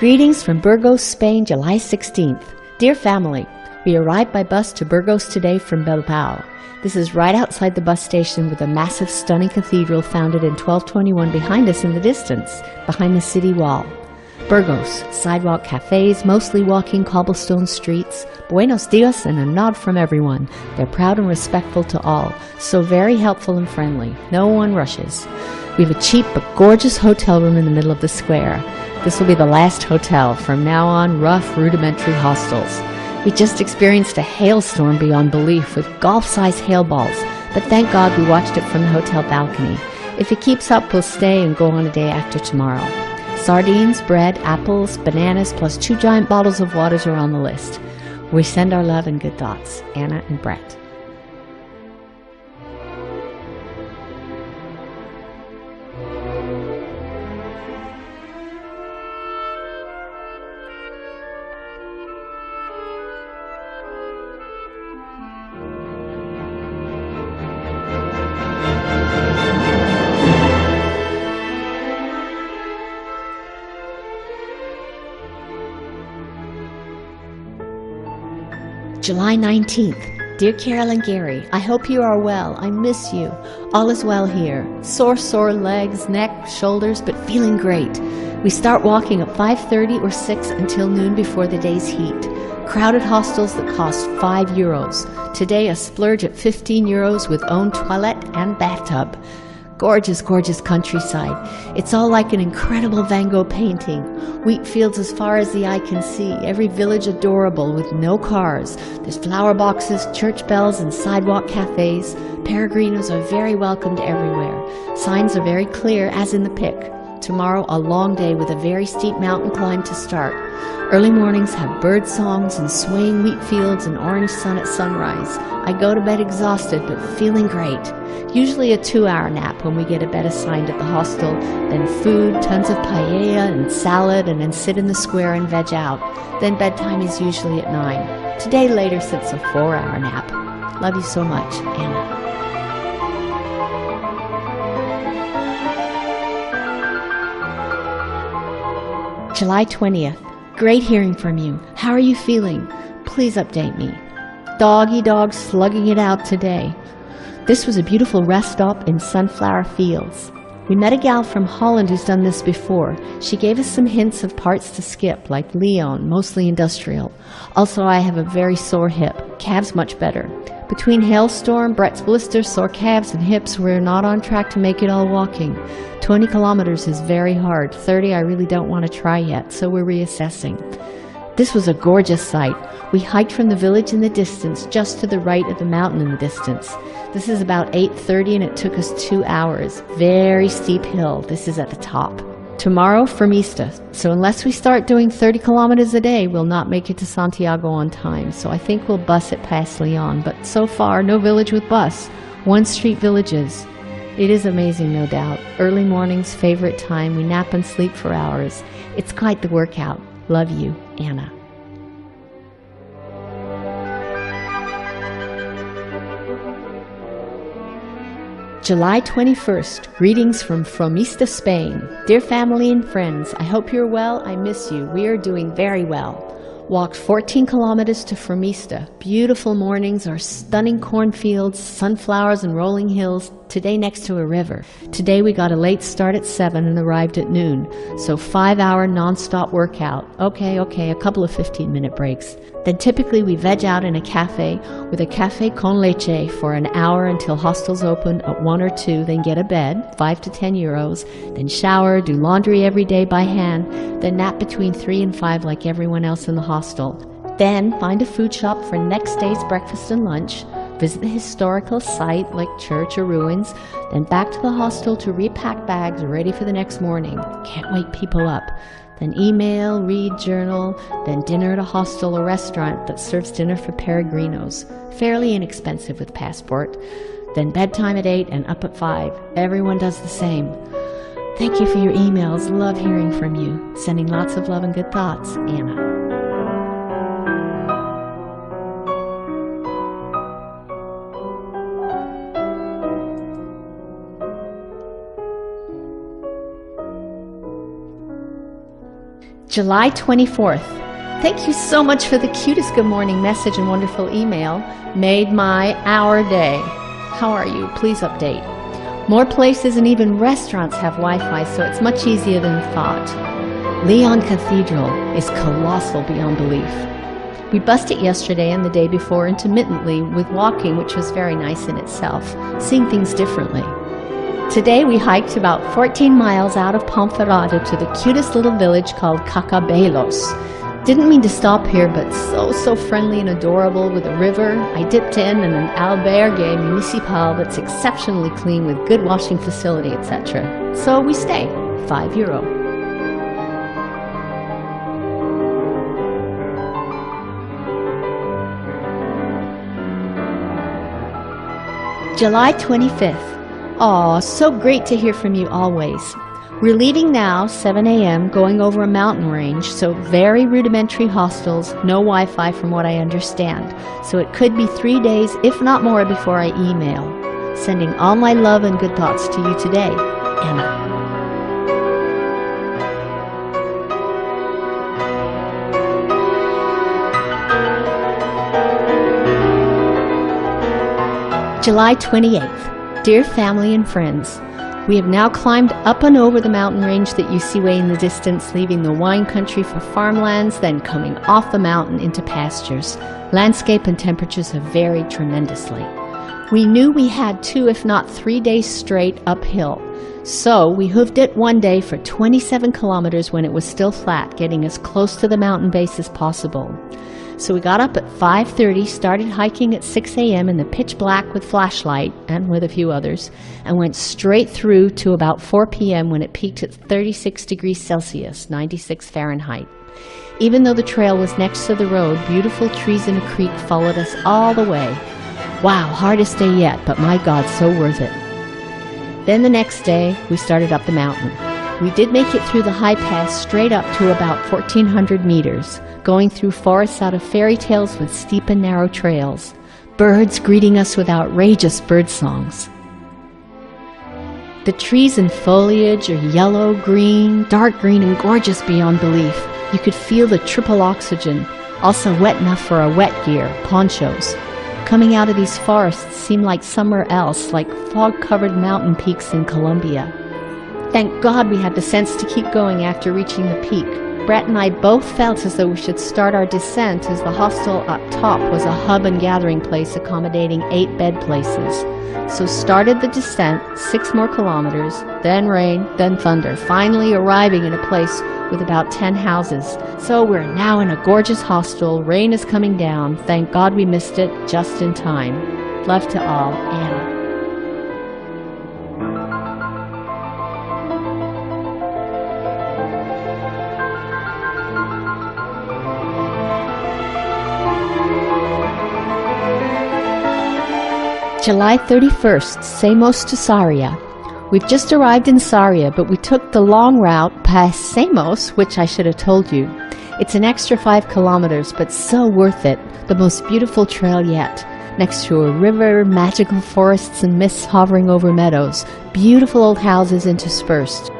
Greetings from Burgos, Spain, July 16th. Dear family, we arrived by bus to Burgos today from Bilbao. This is right outside the bus station with a massive, stunning cathedral founded in 1221 behind us in the distance, behind the city wall. Burgos, sidewalk cafes, mostly walking cobblestone streets, buenos dias and a nod from everyone. They're proud and respectful to all, so very helpful and friendly. No one rushes. We have a cheap but gorgeous hotel room in the middle of the square. This will be the last hotel. From now on, rough, rudimentary hostels. We just experienced a hailstorm beyond belief with golf-sized hail balls, but thank God we watched it from the hotel balcony. If it keeps up, we'll stay and go on a day after tomorrow. Sardines, bread, apples, bananas, plus 2 giant bottles of waters are on the list. We send our love and good thoughts. Anna and Brett. July 19th. Dear Carol and Gary, I hope you are well. I miss you. All is well here. Sore legs, neck, shoulders, but feeling great. We start walking at 5:30 or 6 until noon before the day's heat. Crowded hostels that cost €5. Today a splurge at €15 with own toilet and bathtub. Gorgeous, gorgeous countryside. It's all like an incredible Van Gogh painting. Wheat fields as far as the eye can see. Every village adorable with no cars. There's flower boxes, church bells, and sidewalk cafes. Peregrinos are very welcomed everywhere. Signs are very clear, as in the pic. Tomorrow, a long day with a very steep mountain climb to start. Early mornings have bird songs and swaying wheat fields and orange sun at sunrise. I go to bed exhausted, but feeling great. Usually a 2-hour nap when we get a bed assigned at the hostel, then food, tons of paella and salad, and then sit in the square and veg out. Then bedtime is usually at 9. Today later sits a 4-hour nap. Love you so much, Anna. July 20th. Great hearing from you. How are you feeling? Please update me. Doggy dog slugging it out today. This was a beautiful rest stop in sunflower fields. We met a gal from Holland who's done this before. She gave us some hints of parts to skip, like Leon, mostly industrial. Also, I have a very sore hip. Calves much better. Between hailstorm, Brett's blisters, sore calves, and hips, we're not on track to make it all walking. 20 kilometers is very hard. 30 I really don't want to try yet, so we're reassessing. This was a gorgeous sight. We hiked from the village in the distance, just to the right of the mountain in the distance. This is about 8:30 and it took us 2 hours. Very steep hill. This is at the top. Tomorrow, Formista. So unless we start doing 30 kilometers a day, we'll not make it to Santiago on time. So I think we'll bus it past Leon. But so far, no village with bus. 1 street villages. It is amazing, no doubt. Early mornings, favorite time. We nap and sleep for hours. It's quite the workout. Love you, Anna. July 21st. Greetings from Formista, Spain. Dear family and friends, I hope you're well. I miss you. We are doing very well. Walked 14 kilometers to Formista. Beautiful mornings, our stunning cornfields, sunflowers and rolling hills, today next to a river. Today we got a late start at 7 and arrived at noon, so 5-hour non-stop workout. Okay, a couple of 15-minute breaks. Then typically we veg out in a cafe with a café con leche for an hour until hostels open at 1 or 2, then get a bed, 5 to 10 euros, then shower, do laundry every day by hand, then nap between 3 and 5 like everyone else in the hostel. Then find a food shop for next day's breakfast and lunch, visit the historical site like church or ruins, then back to the hostel to repack bags ready for the next morning. Can't wake people up. Then email, read, journal, then dinner at a hostel or restaurant that serves dinner for peregrinos. Fairly inexpensive with passport. Then bedtime at 8 and up at 5. Everyone does the same. Thank you for your emails. Love hearing from you. Sending lots of love and good thoughts, Anna. July 24th. Thank you so much for the cutest good morning message and wonderful email. Made our day. How are you? Please update. More places and even restaurants have Wi-Fi, so it's much easier than thought. Leon Cathedral is colossal beyond belief. We bussed it yesterday and the day before intermittently with walking, which was very nice in itself, seeing things differently. Today we hiked about 14 miles out of Ponferrada to the cutest little village called Cacabelos. Didn't mean to stop here, but so friendly and adorable with a river. I dipped in and an albergue municipal that's exceptionally clean with good washing facility, etc. So we stay. €5. July 25th. Aw, so great to hear from you always. We're leaving now, 7 a.m., going over a mountain range, so very rudimentary hostels, no Wi-Fi from what I understand. So it could be 3 days, if not more, before I email. Sending all my love and good thoughts to you today, Anna. July 28th. Dear family and friends, we have now climbed up and over the mountain range that you see way in the distance, leaving the wine country for farmlands, then coming off the mountain into pastures. Landscape and temperatures have varied tremendously. We knew we had 2, if not 3 days straight uphill. So we hoofed it one day for 27 kilometers when it was still flat, getting as close to the mountain base as possible. So we got up at 5:30, started hiking at 6 a.m. in the pitch black with flashlight, and with a few others, and went straight through to about 4 p.m. when it peaked at 36 degrees Celsius, 96 Fahrenheit. Even though the trail was next to the road, beautiful trees and a creek followed us all the way. Wow, hardest day yet, but my God, so worth it. Then the next day, we started up the mountain. We did make it through the high pass straight up to about 1,400 meters, going through forests out of fairy tales with steep and narrow trails, birds greeting us with outrageous bird songs. The trees and foliage are yellow, green, dark green, and gorgeous beyond belief. You could feel the triple oxygen, also wet enough for our wet gear, ponchos. Coming out of these forests seemed like somewhere else, like fog-covered mountain peaks in Colombia. Thank God we had the sense to keep going after reaching the peak. Brett and I both felt as though we should start our descent, as the hostel up top was a hub and gathering place accommodating 8 bed places. So started the descent, 6 more kilometers, then rain, then thunder, finally arriving in a place with about 10 houses. So we're now in a gorgeous hostel, rain is coming down, thank God we missed it just in time. Love to all, Anna. July 31st, Samos to Sarria. We've just arrived in Sarria, but we took the long route past Samos, which I should have told you. It's an extra 5 kilometers, but so worth it. The most beautiful trail yet. Next to a river, magical forests and mists hovering over meadows, beautiful old houses interspersed.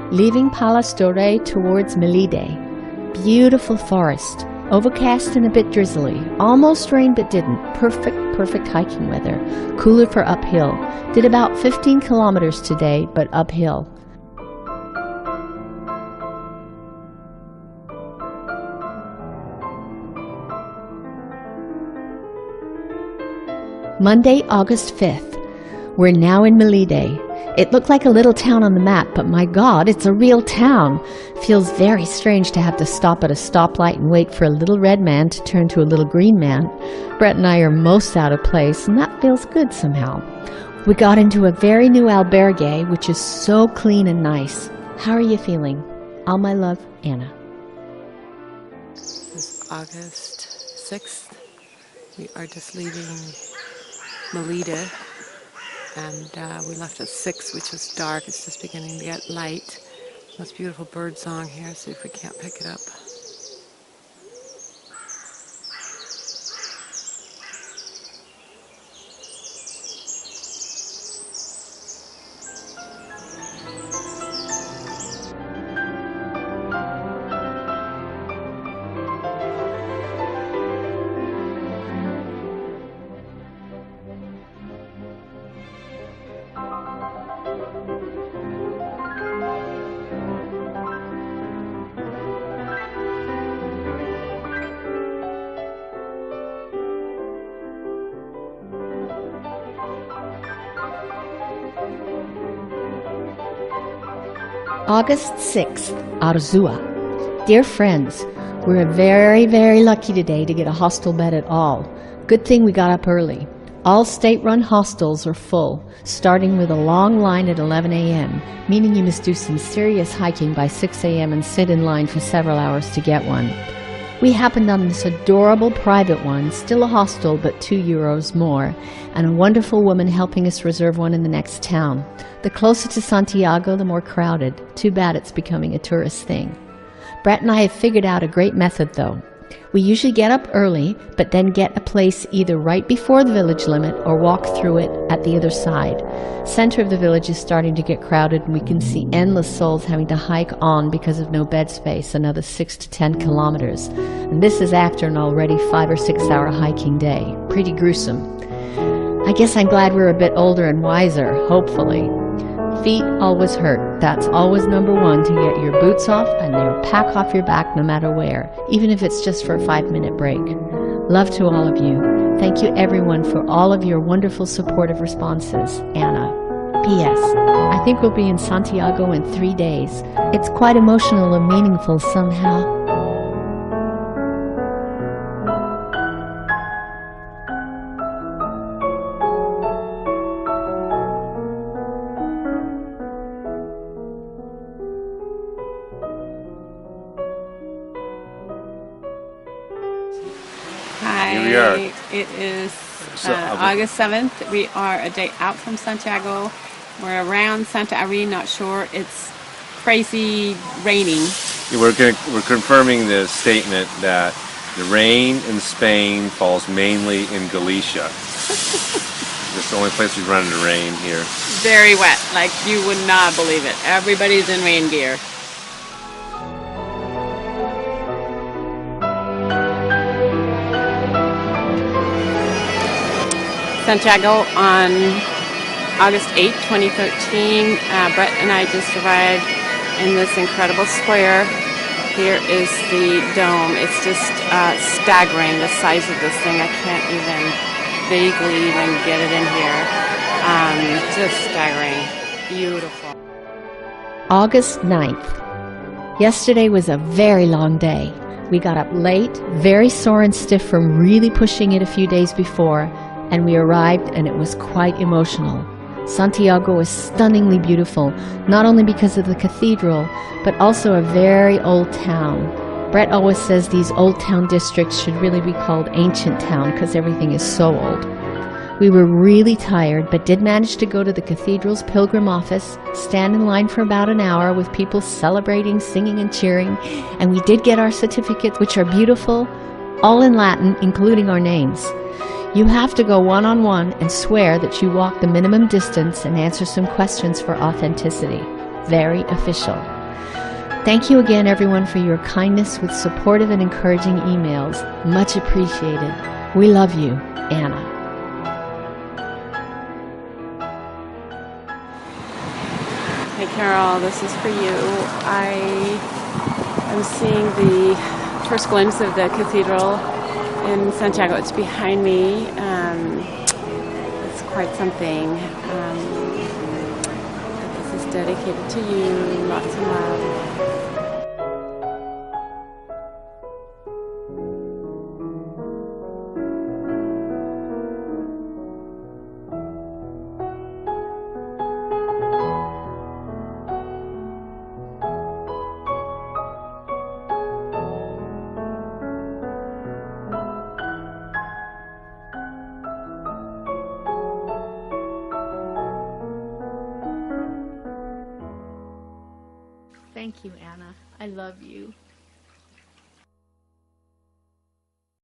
Leaving Palastore towards Melide. Beautiful forest, overcast and a bit drizzly. Almost rained but didn't. Perfect hiking weather. Cooler for uphill. Did about 15 kilometers today, but uphill. Monday, August 5th. We're now in Melide. It looked like a little town on the map, but my God, it's a real town. Feels very strange to have to stop at a stoplight and wait for a little red man to turn to a little green man. Brett and I are most out of place, and that feels good somehow. We got into a very new albergue, which is so clean and nice. How are you feeling? All my love, Anna. This is August 6th. We are just leaving Melide. And we left at 6, which was dark. It's just beginning to get light. Most beautiful bird song here. See if we can't pick it up. August 6th, Arzua. Dear friends, we're very, very lucky today to get a hostel bed at all. Good thing we got up early. All state-run hostels are full, starting with a long line at 11 a.m., meaning you must do some serious hiking by 6 a.m. and sit in line for several hours to get one. We happened on this adorable private one, still a hostel but €2 more, and a wonderful woman helping us reserve one in the next town. The closer to Santiago, the more crowded. Too bad it's becoming a tourist thing. Brett and I have figured out a great method though. We usually get up early, but then get a place either right before the village limit or walk through it at the other side. Center of the village is starting to get crowded, and we can see endless souls having to hike on because of no bed space, another 6 to 10 kilometers. And this is after an already 5 or 6 hour hiking day. Pretty gruesome. I guess I'm glad we're a bit older and wiser, hopefully. Feet always hurt. That's always number one, to get your boots off and your pack off your back no matter where, even if it's just for a 5-minute break. Love to all of you. Thank you everyone for all of your wonderful supportive responses. Anna. P.S. I think we'll be in Santiago in 3 days. It's quite emotional and meaningful somehow. Hi, Here we are. It is August 7th. We are a day out from Santiago. We're around Santa Irene, not sure. It's crazy raining. We're confirming the statement that the rain in Spain falls mainly in Galicia. It's the only place we've run into rain here. Very wet, like you would not believe it. Everybody's in rain gear. Santiago on August 8, 2013. Brett and I just arrived in this incredible square. Here is the dome. It's just staggering, the size of this thing. I can't even vaguely even get it in here. Just staggering. Beautiful. August 9th. Yesterday was a very long day. We got up late, very sore and stiff from really pushing it a few days before, and we arrived and it was quite emotional. Santiago is stunningly beautiful, not only because of the cathedral, but also a very old town. Brett always says these old town districts should really be called ancient town because everything is so old. We were really tired, but did manage to go to the cathedral's pilgrim office, stand in line for about an hour with people celebrating, singing and cheering, and we did get our certificates, which are beautiful, all in Latin, including our names. You have to go one-on-one and swear that you walk the minimum distance and answer some questions for authenticity. Very official. Thank you again, everyone, for your kindness with supportive and encouraging emails. Much appreciated. We love you, Anna. Hey Carol, this is for you. I am seeing the first glimpse of the cathedral in Santiago. It's behind me. quite something. But this is dedicated to you. Lots of love. Thank you, Anna. I love you.